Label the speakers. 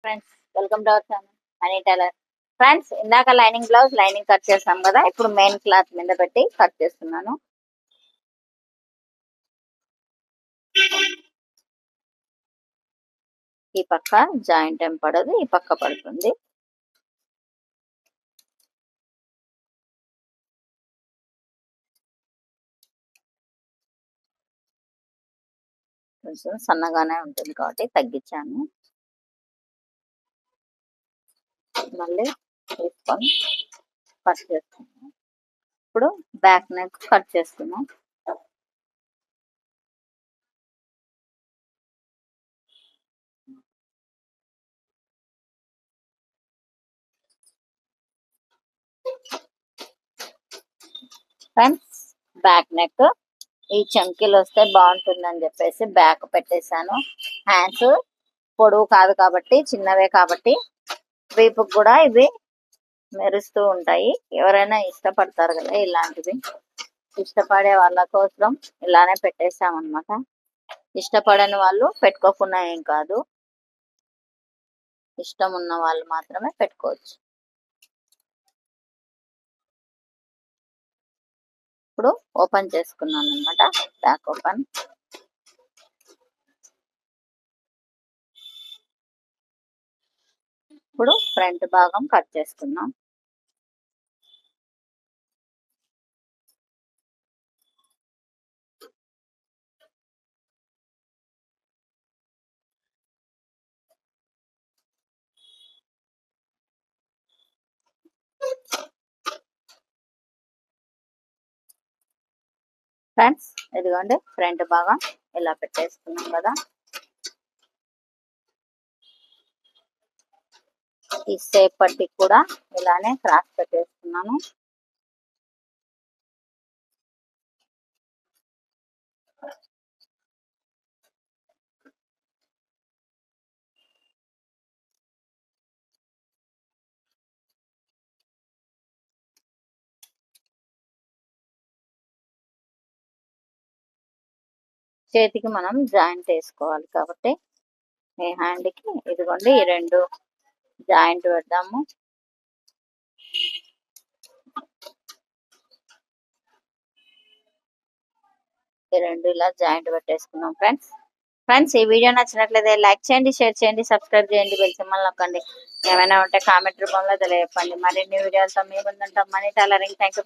Speaker 1: Friends, welcome to our channel honey tailor. Friends, ఇందాక lining blouse lining cut చేస్తాం కదా, ఇప్పుడు మెయిన్ క్లాత్ మీద పెట్టి కట్ చేస్తున్నాను. ఈ పక్క జాయింట్ ఏం పడదు, ఈ పక్క పడుతుంది. కొంచెం సన్నగానే ఉంటుంది కాబట్టి తగ్గించాను. మళ్ళీ తీసుకొని కట్ చేస్తున్నాను. ఇప్పుడు బ్యాక్ నెక్ కట్ చేస్తున్నాం. ఫ్రెండ్స్, బ్యాక్ నెక్ ఈ చంకీలు వస్తే బాగుంటుందని చెప్పేసి బ్యాక్ పెట్టేశాను. హ్యాండ్స్ పొడవు కాదు కాబట్టి, చిన్నవే కాబట్టి వీపుకు కూడా ఇవి మెరుస్తూ ఉంటాయి. ఎవరైనా ఇష్టపడతారు కదా ఇలాంటివి. ఇష్టపడే వాళ్ళ కోసం ఇలానే పెట్టేసామన్నమాట. ఇష్టపడని వాళ్ళు పెట్టుకోకుండా ఏం కాదు, ఇష్టం ఉన్న వాళ్ళు మాత్రమే పెట్టుకోవచ్చు. ఇప్పుడు ఓపెన్ చేసుకున్నాను అన్నమాట, బ్యాక్ ఓపెన్. ఇప్పుడు ఫ్రంట్ భాగం కట్ చేసుకున్నాం. ఫ్రెండ్స్, ఇదిగోండి ఫ్రంట్ భాగం ఇలా పెట్టేసుకున్నాం కదా. ఈ సేప్ పట్టి కూడా ఇలానే క్రాస్ పెట్టేసుకున్నాను. చేతికి మనం జాయింట్ వేసుకోవాలి కాబట్టి ఈ హ్యాండ్కి ఇదిగోండి ఈ రెండు జాయింట్ పెడదాము. ఈ రెండు ఇలా జాయింట్ పెట్టేసుకున్నాం. ఫ్రెండ్స్, ఈ వీడియో నచ్చినట్లయితే లైక్ చేయండి, షేర్ చేయండి, సబ్స్క్రైబ్ చేయండి, బెల్ సింబల్ నొక్కండి. ఏమైనా ఉంటే కామెంట్ రూపంలో తెలియజెప్పండి. మరిన్ని వీడియోలతో మీ ముందుంటాం. Money tailoring. Thank you.